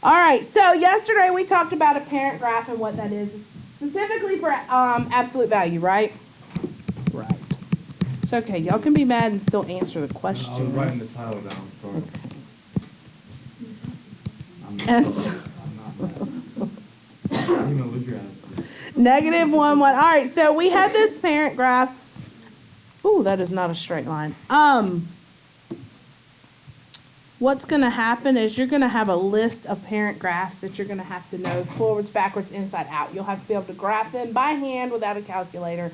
All right, so yesterday we talked about a parent graph and what that is, specifically for absolute value, right? Right. It's okay. Y'all can be mad and still answer the questions. I was writing the title down. Sorry. Okay. And so, I'm not lose your attitude. -1, 1. All right, so we have this parent graph. Ooh, that is not a straight line. What's going to happen is you're going to have a list of parent graphs that you're going to have to know forwards, backwards, inside out. You'll have to be able to graph them by hand without a calculator.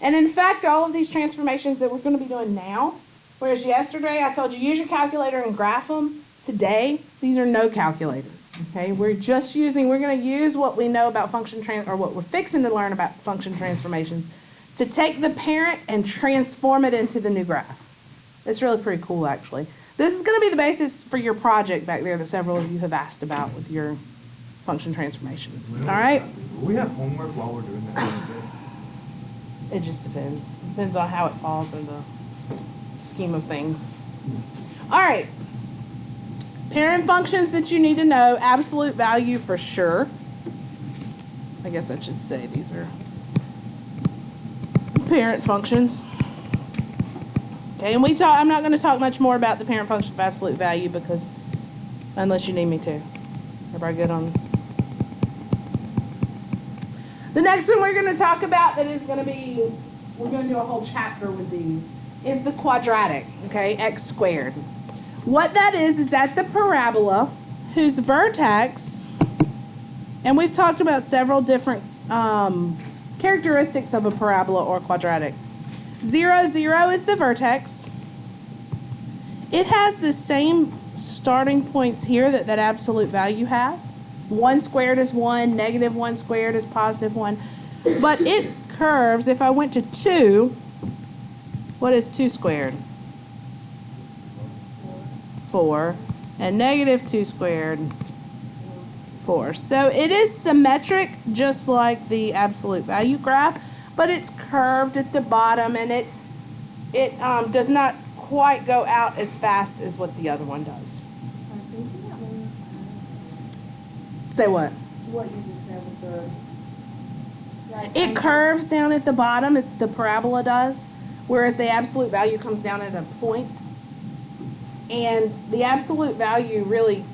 And in fact, all of these transformations that we're going to be doing now, whereas yesterday I told you use your calculator and graph them, today these are no calculator. Okay, we're going to use what we know about or what we're fixing to learn about function transformations to take the parent and transform it into the new graph. It's really pretty cool, actually. This is going to be the basis for your project back there that several of you have asked about with your function transformations. All right? Will we have homework while we're doing that? It just depends. Depends on how it falls in the scheme of things. All right. Parent functions that you need to know. Absolute value for sure. I guess I should say these are parent functions. Okay, and I'm not going to talk much more about the parent function of absolute value because, unless you need me to. Everybody good on? The next one we're going to talk about that is going to be, we're going to do a whole chapter with these, is the quadratic, okay, x squared. What that is that's a parabola whose vertex, and we've talked about several different characteristics of a parabola or quadratic. 0, 0 is the vertex. It has the same starting points here that absolute value has. 1 squared is 1, -1 squared is +1. But it curves, if I went to 2, what is 2 squared? 4. And -2 squared, 4. So it is symmetric, just like the absolute value graph. But it's curved at the bottom, and it does not quite go out as fast as what the other one does. Say what? What you just said with the... It curves down at the bottom, the parabola does, whereas the absolute value comes down at a point. And the absolute value really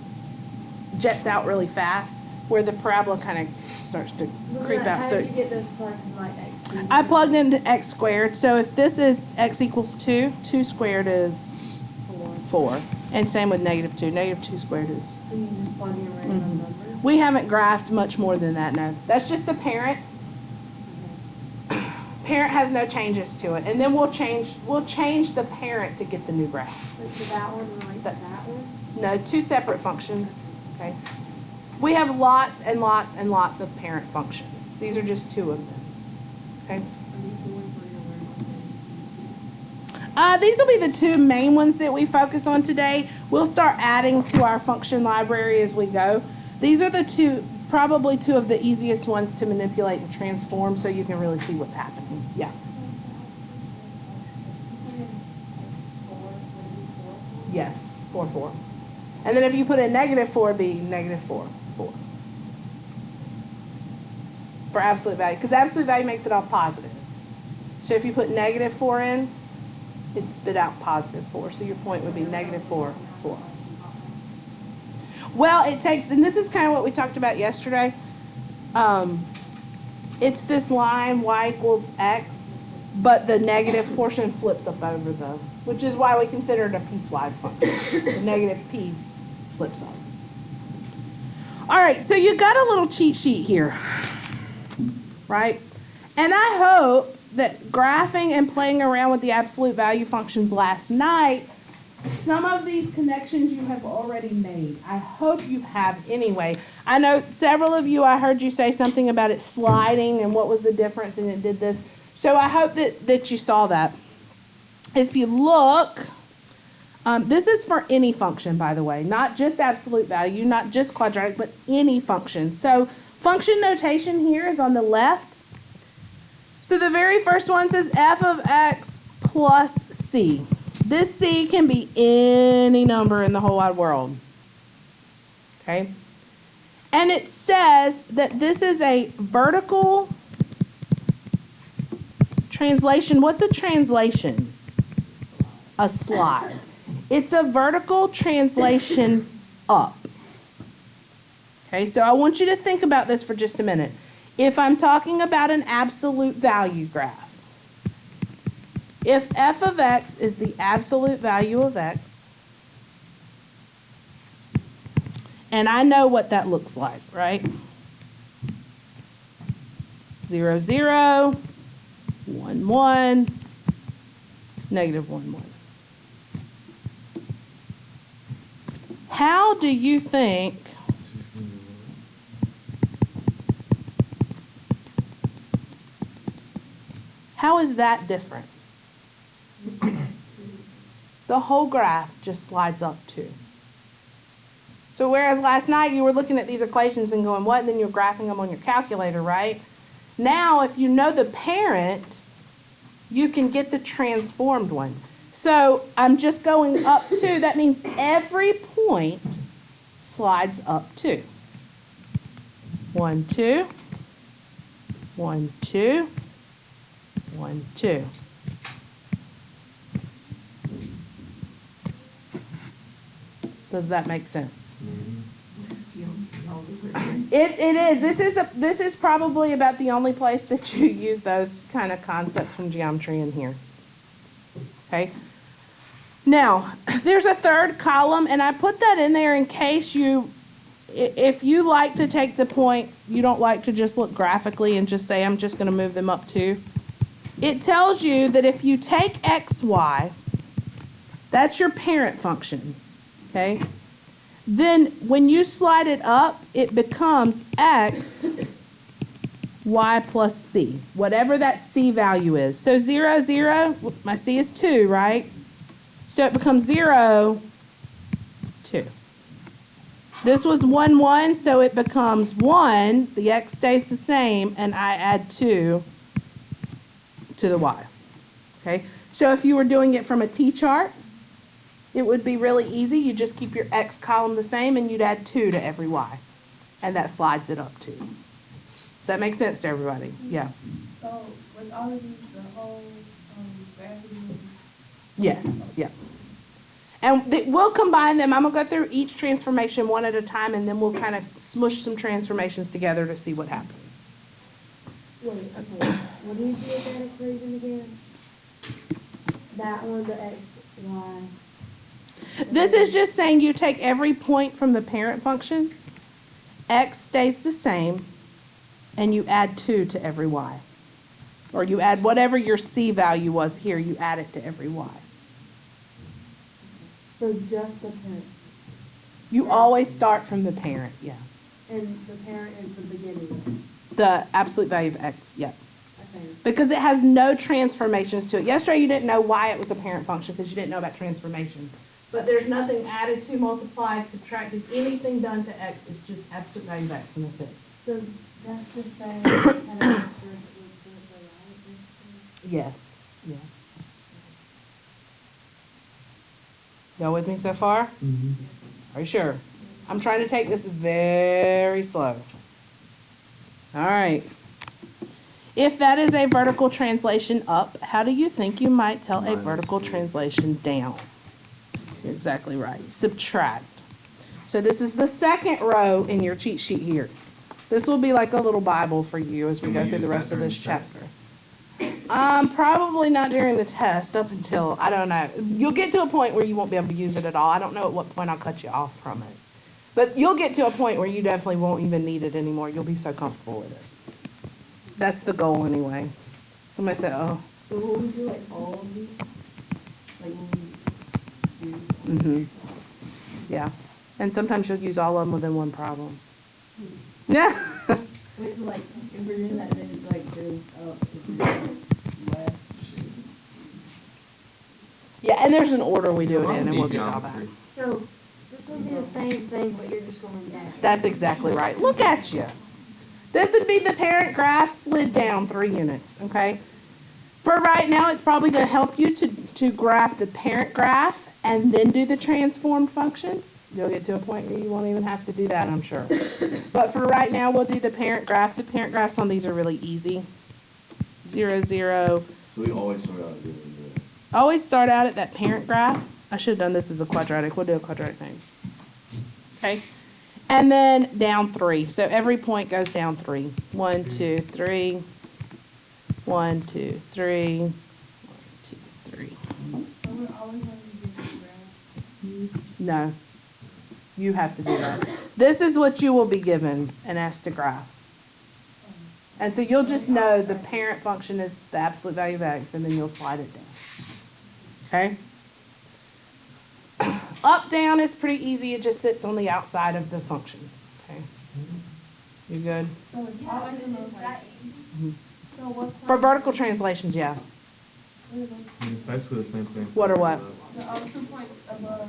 jets out really fast, where the parabola kind of starts to creep out. How So did you get those plugged in like X? I plugged into x squared, so if this is x equals 2, 2 squared is 4. And same with -2. -2 squared is... So you just plug in a random number? We haven't graphed much more than that, no. That's just the parent. Parent has no changes to it. And then we'll change the parent to get the new graph. So that one relates to that one? No, 2 separate functions, okay? We have lots and lots and lots of parent functions. These are just 2 of them. Okay. These will be the 2 main ones that we focus on today. We'll start adding to our function library as we go. These are the 2, probably 2 of the easiest ones to manipulate and transform so you can really see what's happening. Yeah. Yes, 4, 4. And then if you put in -4, it'd be -4, 4. For absolute value, because absolute value makes it all positive. So if you put -4 in, it'd spit out +4. So your point would be -4, 4. Well, it takes, and this is kind of what we talked about yesterday. It's this line, y equals x, but the negative portion flips up over which is why we consider it a piecewise function. The negative piece flips up. All right, so you got a little cheat sheet here. Right? And I hope that graphing and playing around with the absolute value functions last night, some of these connections you have already made. I hope you have anyway. I know several of you, I heard you say something about it sliding and what was the difference and it did this. So I hope that you saw that. If you look, this is for any function, by the way, not just absolute value, not just quadratic, but any function. So function notation here is on the left. So the very first one says f of x plus c. This c can be any number in the whole wide world. Okay? And it says that this is a vertical translation. What's a translation? A slide. It's a vertical translation up. Okay, so I want you to think about this for just a minute. If I'm talking about an absolute value graph, if f of x is the absolute value of x, and I know what that looks like, right? 0, 0, 1, 1, negative 1, 1. How do you think how is that different? The whole graph just slides up too. So whereas last night you were looking at these equations and going, what? And then you're graphing them on your calculator, right? Now, if you know the parent, you can get the transformed one. So I'm just going up 2. That means every point slides up 2. 1, 2. 1, 2. 1, 2. Does that make sense? It is. This is probably about the only place that you use those kind of concepts from geometry in here. Okay. Now, there's a third column, and I put that in there in case if you like to take the points, you don't like to just look graphically and just say, I'm just going to move them up 2. It tells you that if you take x, y, that's your parent function, okay? Then when you slide it up, it becomes x, y plus c, whatever that c value is. So 0, 0, my c is 2, right? So it becomes 0, 2. This was 1, 1, so it becomes 1, the x stays the same, and I add 2 to the y, okay? So if you were doing it from a T-chart, it would be really easy. You just keep your x column the same, and you'd add 2 to every y, and that slides it up 2. Does that make sense to everybody? Yeah. So with all of these, the whole gravity. Yes, yeah. And we'll combine them. I'm going to go through each transformation one at a time, and then we'll kind of smush some transformations together to see what happens. Wait, okay. What do you do with that equation again? That one, the x, y. This is just saying you take every point from the parent function, x stays the same, and you add 2 to every y. Or you add whatever your c value was here, you add it to every y. So just the parent. You always start from the parent, yeah. And the parent is the beginning. The absolute value of x, yeah. Okay. Because it has no transformations to it. Yesterday you didn't know why it was a parent function because you didn't know about transformations. But there's nothing added to, multiplied, subtracted, anything done to x. It's just absolute value of x, and that's it. So that's the same kind of picture with the right? Yes, yes. Y'all with me so far? Mm-hmm. Are you sure? I'm trying to take this very slow. All right. If that is a vertical translation up, how do you think you might tell a vertical translation down? You're exactly right. Subtract. So this is the second row in your cheat sheet here. This will be like a little Bible for you as we go through the rest of this chapter. Probably not during the test up until, I don't know. You'll get to a point where you won't be able to use it at all. I don't know at what point I'll cut you off from it. But you'll get to a point where you definitely won't even need it anymore. You'll be so comfortable with it. That's the goal anyway. Somebody said, oh. So will we do like all of these? Like will we do? Mm-hmm. Yeah. And sometimes you'll use all of them within one problem. Yeah. Wait, like, if we're doing that, then it's like goes up, if we're doing left. Yeah, and there's an order we do it in, and we'll get all that. So, this will be the same thing, but you're just going back. That's exactly right. Look at you. This would be the parent graph slid down 3 units, okay? For right now, it's probably going to help you to graph the parent graph and then do the transformed function. You'll get to a point where you won't even have to do that, I'm sure. But for right now, we'll do the parent graph. The parent graphs on these are really easy. 0, 0. So we always start out at 0, 0. Always start out at that parent graph. I should have done this as a quadratic. We'll do a quadratic next. Okay. And then down 3. So every point goes down 3. 1, 2, 3. 1, 2, 3. 1, 2, 3. So we're always having to get the graph. No. You have to do that. This is what you will be given and asked to graph. And so you'll just know the parent function is the absolute value of x, and then you'll slide it down. Okay? Up, down is pretty easy. It just sits on the outside of the function. Okay? You good? So it's always in those like. So what? For vertical translations, yeah. What are those? It's basically the same thing. What or what? The 2 points above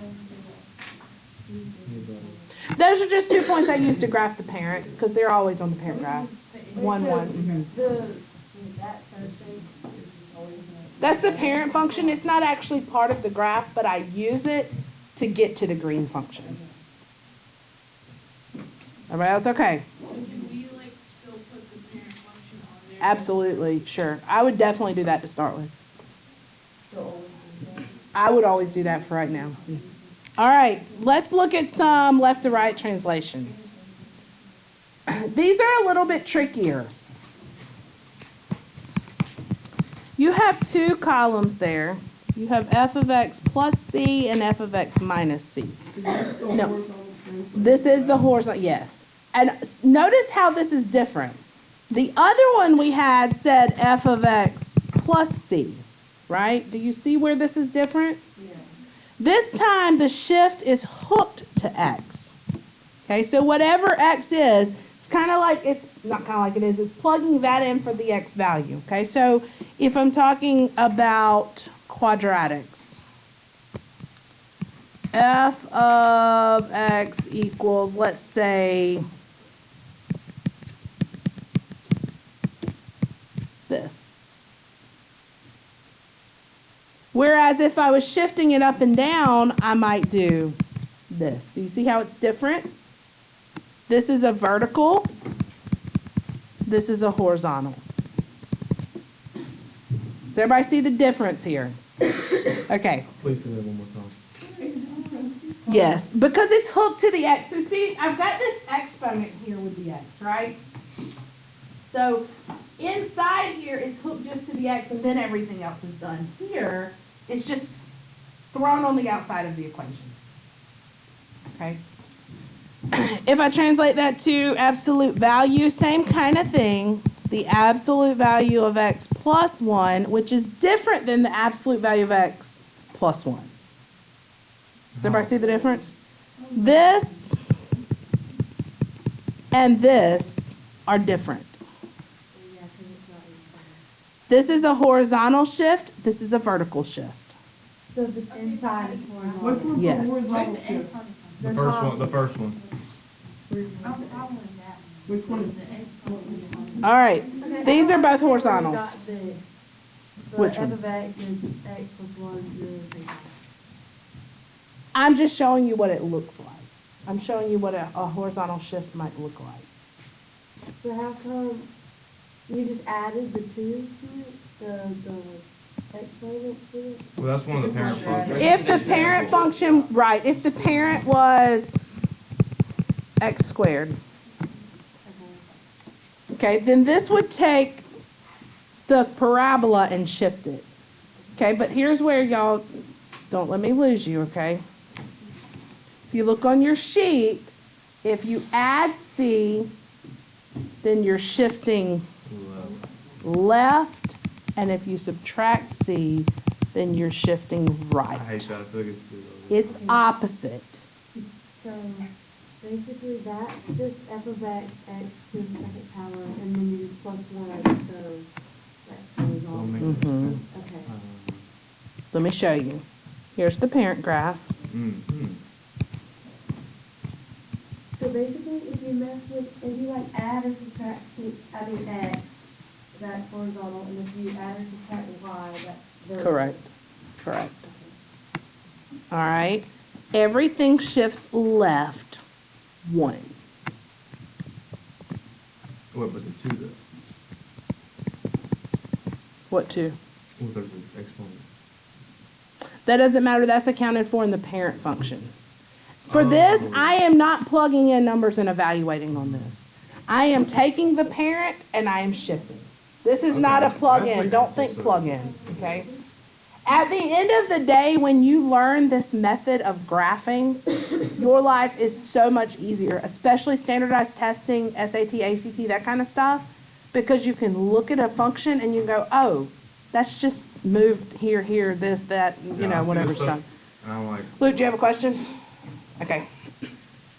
Those are just 2 points I use to graph the parent, because they're always on the parent graph. 1, 1. That first thing is just always. That's the parent function. It's not actually part of the graph, but I use it to get to the green function. Everybody else okay? So do we like still put the parent function on there? Absolutely, sure. I would definitely do that to start with. So always do that. I would always do that for right now. All right, let's look at some left to right translations. These are a little bit trickier. You have 2 columns there. You have f of x plus c and f of x minus c. No, this is the horizontal, yes. And notice how this is different. The other one we had said f of x plus c, right? Do you see where this is different? Yeah. This time the shift is hooked to x. Okay, so whatever x is, it's kind of like, it's not kind of like it is, it's plugging that in for the x value. Okay, so if I'm talking about quadratics, f of x equals, let's say, this. Whereas if I was shifting it up and down, I might do this. Do you see how it's different? This is a vertical. This is a horizontal. Does everybody see the difference here? Okay. Please say that one more time. Yes, because it's hooked to the x. So see, I've got this exponent here with the x, right? So inside here, it's hooked just to the x, and then everything else is done. Here, it's just thrown on the outside of the equation. Okay? If I translate that to absolute value, same kind of thing. The absolute value of x plus 1, which is different than the absolute value of x plus 1. Does everybody see the difference? This and this are different. Yeah, 'cause it's not inside. This is a horizontal shift. This is a vertical shift. So if it's inside, it's Which horizontal. one's Yes. the horizontal Where's the shift? x coming from? The first one, the first one. I want that one. Which one is The x coming from. All right. Okay, These are both we horizontals. got this. But Which f one? of x is x plus 1 is I'm just showing you what it looks like. I'm showing you what a horizontal shift might look like. So how come you just added the 2 to it, the exponent to it? Well, that's one of the parent functions. If the parent function, right, if the parent was x squared, okay, then this would take the parabola and shift it. Okay, but here's where y'all, don't let me lose you, okay? If you look on your sheet, if you add c, then you're shifting left, and if you subtract c, then you're shifting I right. hate that. I feel like it's It's opposite. So basically that's just f of x, x to the second power, and then you just plus 1 over, so that goes Don't on. make Mhm. sense. Okay. Let me show you. Here's the parent graph. So basically, if you mess with, if you like add or subtract x, that's horizontal, and if you add or subtract y, that's vertical. Correct. Correct. All right. everything shifts left 1. What, but the 2 though? What 2? Well, there's an exponent. That doesn't matter. That's accounted for in the parent function. For Oh. this, I am not plugging in numbers and evaluating on this. I am taking the parent and I am shifting. This is not a Okay. plug-in. That's like Don't a think full plug-in, okay? At the end of the day, when you learn this method of graphing, your life is so much easier, especially standardized testing, SAT, ACT, that kind of stuff, because you can look at a function and you go, oh, that's just moved here, here, this, that, Yeah, I see whatever this stuff. And I'm like, Luke, do you have a question? Okay.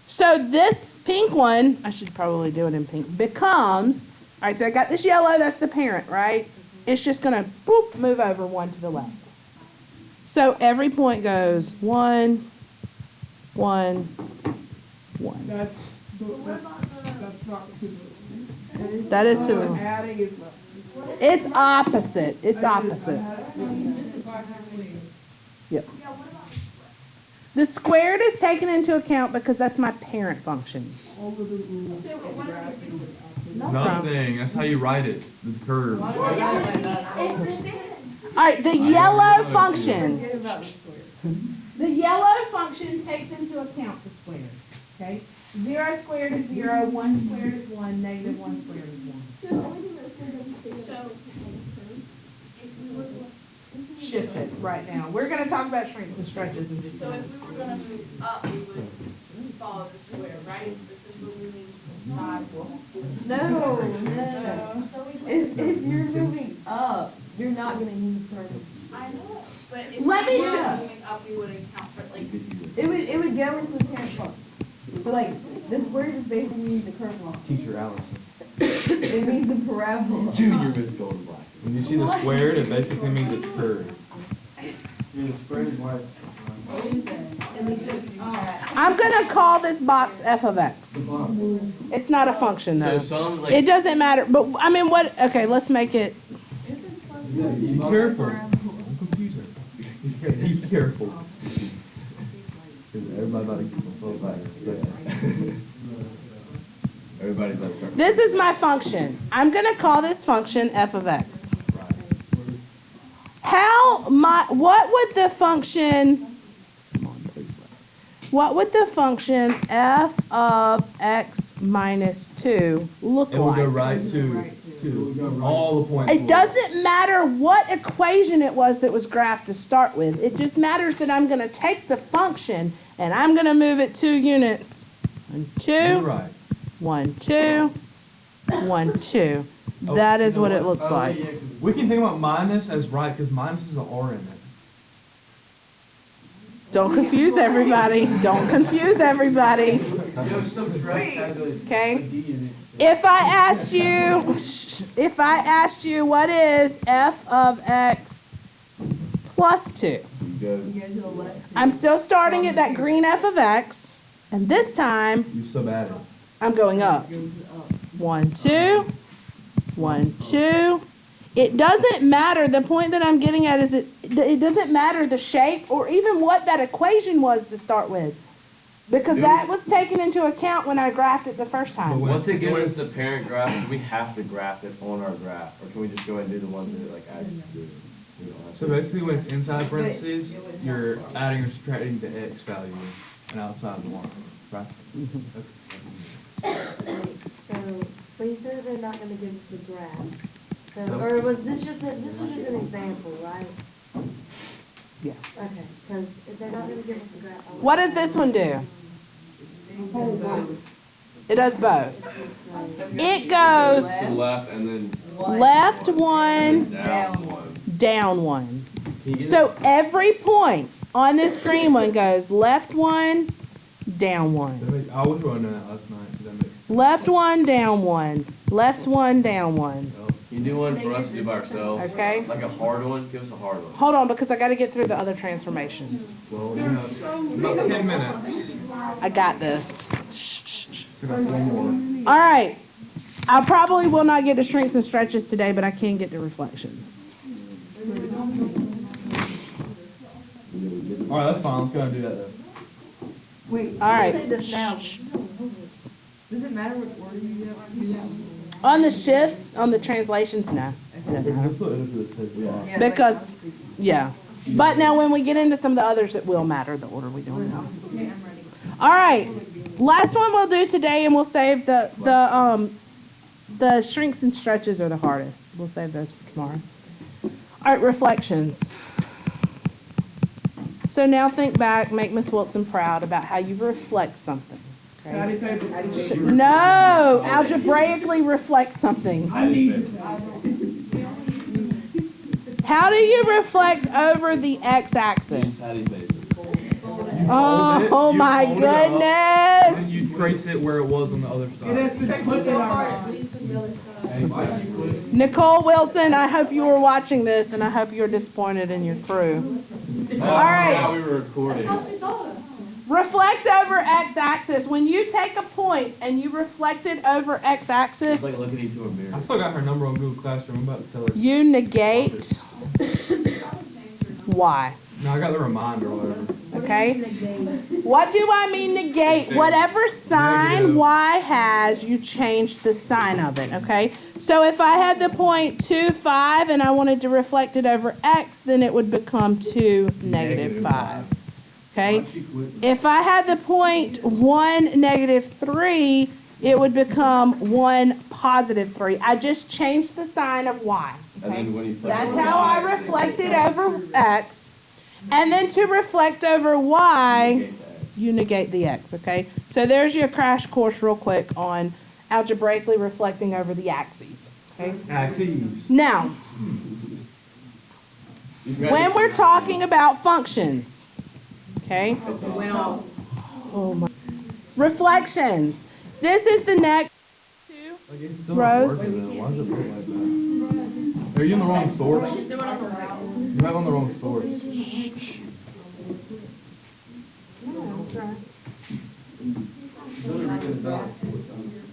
So this pink one, I should probably do it in pink, becomes, all right, so I got this yellow, that's the parent, right? It's just gonna, boop, move over 1 to the left. So every point goes 1, 1, 1. That's not to the. That is to the, Adding is left. it's opposite, it's opposite. Yep. The squared is taken into account because that's my parent function. nothing. That's how you write it. The curve. All right, the yellow function. The yellow function takes into account the squared, okay? 0 squared is 0, 1 squared is 1, negative 1 squared is 1. So, if we were, Shift it right now. We're gonna talk about shrinks and stretches in just a so minute. if we were gonna move up, we would follow the square, right? This is we're moving to the side. No. If you're moving up, you're not gonna use curves. I know, but if Let me we were show- moving up, we would account for like, It would go into the parent function. So like, the square just basically means the curve line. Teacher Allison. It means the parabola. Junior Miss Golden Black. When you see the squared, it basically means it's curved. I'm gonna call this box f of x. It's not a function So though. some It like doesn't matter, but I mean, what, okay, let's make it, Be careful. I'm confusing. Be careful. 'Cause everybody about to get my phone back. everybody's about to start. this is my function. I'm gonna call this function f of x. What would the function, what would the function f of x minus 2 look It will go like? right to all the points. It doesn't matter what equation it was that was graphed to start with. It just matters that I'm gonna take the function and I'm gonna move it 2 units. 1, 2. You're right. 1, 2, 1, 2. Oh, That is you know what it looks like. We can think about minus as right because minus is an R in it. Don't confuse everybody. Don't confuse everybody. Okay? If I asked you what is f of x plus 2, You go. You go to the left. I'm still starting at that green f of x, and this time You sub-added. I'm going up. 1, 2, 1, 2. It doesn't matter. The point that I'm getting at is it doesn't matter the shape or even what that equation was to start with. Because that was taken into account when I graphed it the first time. But Once it gives us the parent graph, do we have to graph it on our graph, or can we just go ahead and do the ones that it like adds to do? We don't have So to. basically when it's inside parentheses, you're adding or subtracting the x value and outside the line, right? So, but you said that they're not gonna give us the graph. So, No. or was this just an example, right? Yeah. Okay, because if they're not gonna give us a graph. I What does this one do? It does both. It goes To the left and then left 1, down one. down 1. Can you get So every point on this green one goes left 1, down 1. I wish we would have done that last night because that makes. Left 1, down 1. Left 1, down 1. Can you do one for us to do by ourselves? Okay. Like a hard one? Give us a hard one. Hold on, because I got to get through the other transformations. Well, you have about 10 minutes. I got this. Shh, shh, shh. We got 4 more. All right. I probably will not get to shrinks and stretches today, but I can get to reflections. All right, that's fine. Let's go ahead and do that though. Wait, All right. say this now. Does it matter what order you do that? On the shifts, on the translations, no. That's what it is for the test. Yeah, Because, yeah. But now when we get into some of the others, it will matter the order we do them now. Okay, I'm ready. All right, last one we'll do today, and we'll save the shrinks and stretches are the hardest. We'll save those for tomorrow. All right, reflections. So now think back, make Miss Wilson proud about how you reflect something. Okay? No, algebraically reflect something. How do you reflect over the x-axis? Oh my And goodness! you trace it where it was on the other side. Nicole Wilson, I hope you were watching this, and I hope you were disappointed in your crew. All right. Now we were recording. Reflect over x-axis. When you take a point and you reflect it over It's like x-axis, looking into a mirror. I still got her number on Google Classroom. I'm about to tell her. you negate y. No, I got the reminder or whatever. Okay? What do I mean negate? Whatever sign Negative. y has, you change the sign of it, okay? So if I had the point 2, 5, and I wanted to reflect it over x, then it would become 2, negative 5. Okay? If I had the point 1, negative 3, it would become 1, positive 3. I just changed the sign of y. And Okay? then when you flip That's it, how I reflect it over x. And then to reflect over y, negate that. you negate the x, okay? So there's your crash course real quick on algebraically reflecting over the axes, okay? Axes. Now, when we're talking about functions, okay? Oh my. Reflections. This is the next two. Like, it's still Rows. not working. Why does it look like that? Are you in the wrong source? Just do it on the route. You have on the wrong source.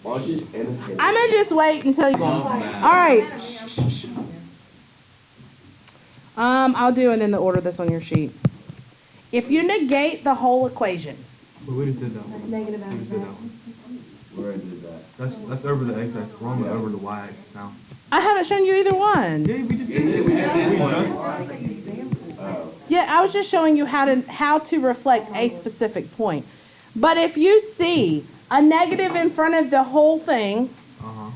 Why don't you just annotate? I'm gonna just wait until you. All right. I'll do it in the order that's on your sheet. If you negate the whole equation, But we just did that one. That's negative We just did that algebra. one. We already did that. That's over the x-axis. We're on the over the y-axis now. I haven't shown you either one. Yeah, we just did it. We just did it. Yeah, I was just showing you how to reflect a specific point. But if you see a negative in front of the whole thing, Uh-huh.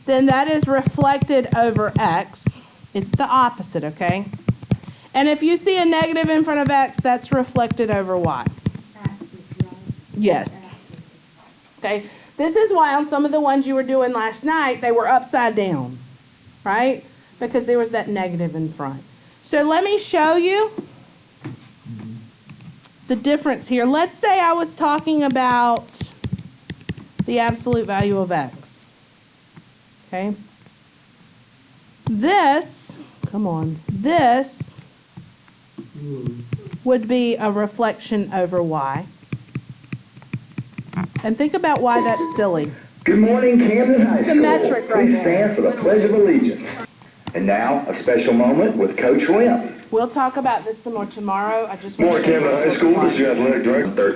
then that is reflected over x. It's the opposite, okay? And if you see a negative in front of x, that's reflected over y. Axis, right? Yes. Okay? This is why on some of the ones you were doing last night, they were upside down, right? Because there was that negative in front. So let me show you the difference here. Let's say I was talking about the absolute value of x. Okay? This, come on, this would be a reflection over y. And think about why that's silly. Good morning, Camden High School. Symmetric right Please there. stand for the Pledge of Allegiance. And now, a special moment with Coach Wimp. We'll talk about this some more tomorrow. I just More want to show you Camden what it High looks School, this is like. your athletic director, 13.